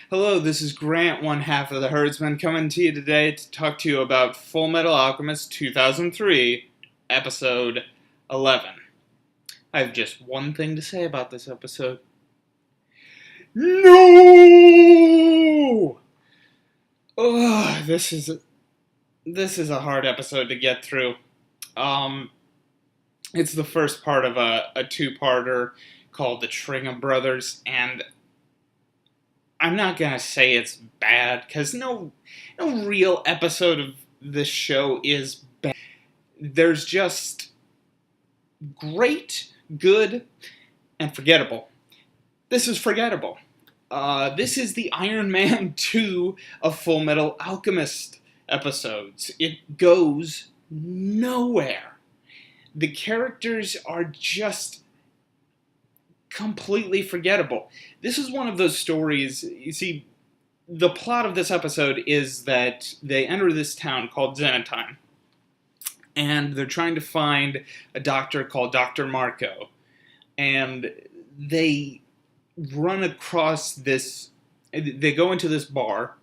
Hello, this is Grant, one half of the Herdsman, coming to you today to talk to you about Fullmetal Alchemist 2003, episode 11. I have just one thing to say about this episode. No! Ugh, this is a hard episode to get through. It's the first part of a two-parter called The Tringham Brothers, and I'm not gonna say it's bad, because no real episode of this show is bad. There's just great, good, and forgettable. This is forgettable. This is the Iron Man 2 of Fullmetal Alchemist episodes. It goes nowhere. The characters are just completely forgettable. This is one of those stories, you see, the plot of this episode is that they enter this town called Xenotime, and they're trying to find a doctor called Dr. Marco, and they run across this, they go into this bar,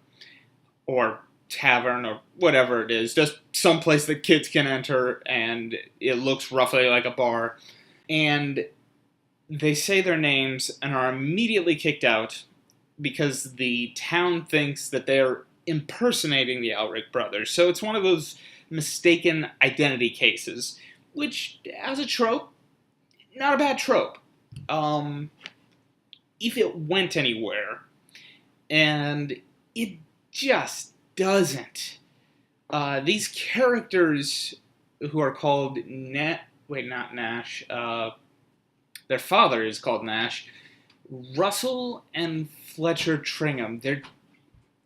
or tavern, or whatever it is, just someplace that kids can enter, and it looks roughly like a bar, and they say their names and are immediately kicked out because the town thinks that they're impersonating the Elric brothers. So it's one of those mistaken identity cases, which, as a trope, not a bad trope. If it went anywhere, and it just doesn't. These characters who are called not Nash. Their father is called Nash. Russell and Fletcher Tringham.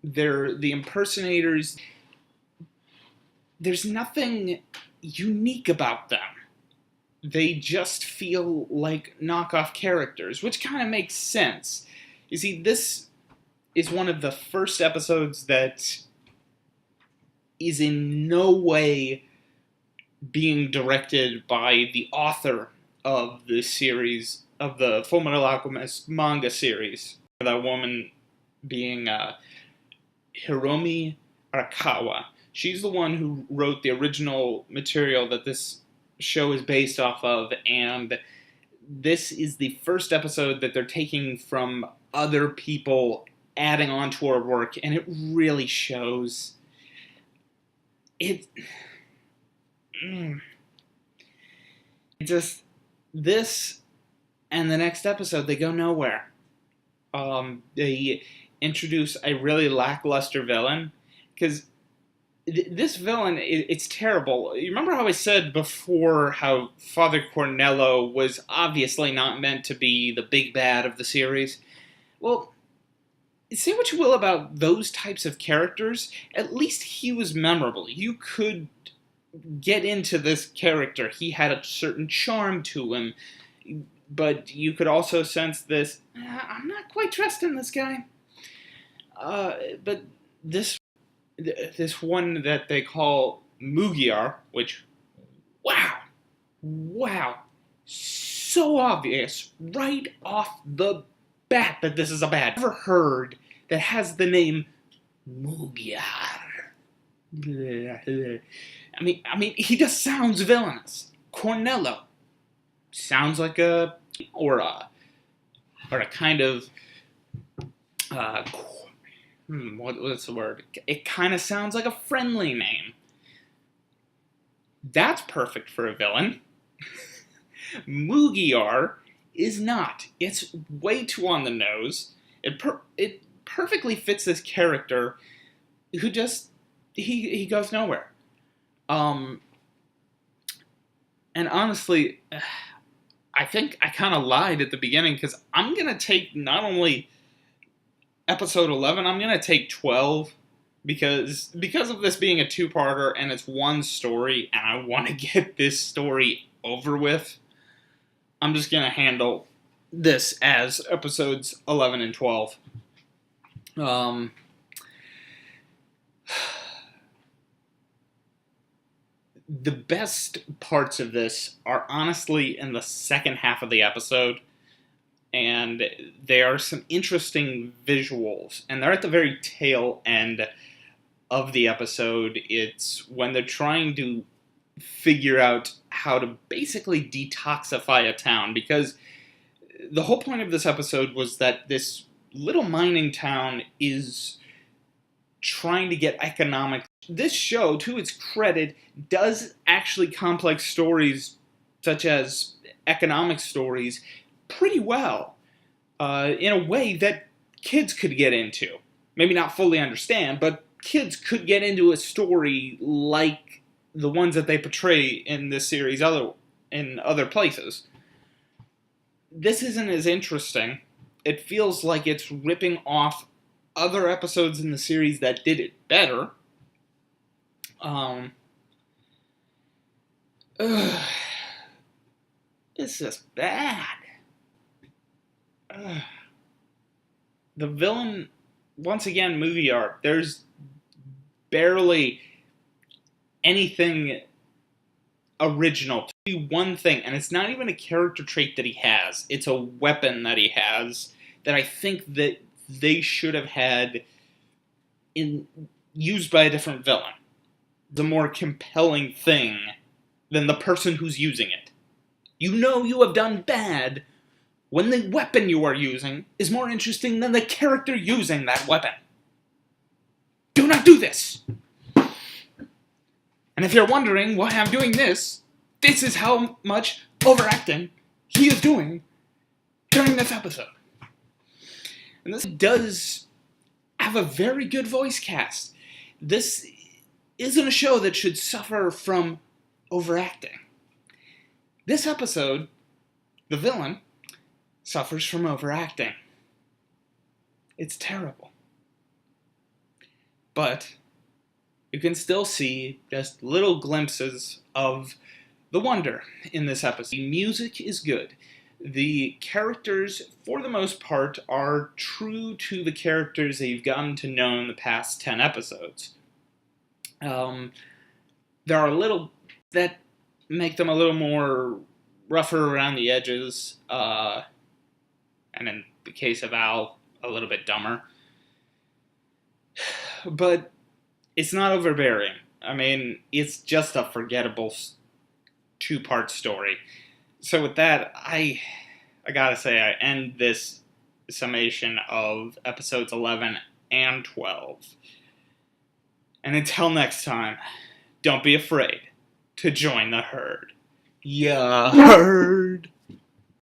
They're the impersonators. There's nothing unique about them. They just feel like knockoff characters, which kind of makes sense. You see, this is one of the first episodes that is in no way being directed by the author of the series, of the Fullmetal Alchemist manga series. That woman being Hiromi Arakawa. She's the one who wrote the original material that this show is based off of, and this is the first episode that they're taking from other people, adding on to her work, and it really shows. It just, this and the next episode, they go nowhere. They introduce a really lackluster villain, because this villain, it's terrible. You remember how I said before how Father Cornello was obviously not meant to be the big bad of the series? Well, say what you will about those types of characters, at least he was memorable. You could get into this character. He had a certain charm to him, but you could also sense this, I'm not quite trusting this guy. But this one that they call Mugiar, which, wow, so obvious right off the bat that this is a bad. I've never heard that has the name Mugiar. I mean, he just sounds villainous. Cornello sounds like a kind of what's the word? It kind of sounds like a friendly name. That's perfect for a villain. Mugiar is not. It's way too on the nose. It perfectly fits this character who just he goes nowhere. And honestly, I think I kind of lied at the beginning, because I'm gonna take not only episode 11, I'm going to take 12, because of this being a two-parter and it's one story and I want to get this story over with. I'm just going to handle this as episodes 11 and 12. The best parts of this are honestly in the second half of the episode. and there are some interesting visuals, and they're at the very tail end of the episode. It's when they're trying to figure out how to basically detoxify a town, because the whole point of this episode was that this little mining town is trying to get economic. This show, to its credit, does actually complex stories such as economic stories pretty well, in a way that kids could get into. Maybe not fully understand, but kids could get into a story like the ones that they portray in this series in other places. This isn't as interesting. It feels like it's ripping off other episodes in the series that did it better. It's just bad. The villain, once again, movie art. There's barely anything original. To do one thing, and it's not even a character trait that he has. It's a weapon that he has that I think that they should have had used by a different villain. The more compelling thing than the person who's using it. You know you have done bad when the weapon you are using is more interesting than the character using that weapon. Do not do this! And if you're wondering why I'm doing this is how much overacting he is doing during this episode. And this does have a very good voice cast. This isn't a show that should suffer from overacting. This episode, the villain, suffers from overacting. It's terrible. But you can still see just little glimpses of the wonder in this episode. The music is good. The characters, for the most part, are true to the characters that you've gotten to know in the past 10 episodes. There are little that make them a little more rougher around the edges, and in the case of Al, a little bit dumber. But it's not overbearing. I mean, it's just a forgettable two-part story. So with that, I gotta say, I end this summation of episodes 11 and 12. And until next time, don't be afraid to join the herd. Yeah, herd.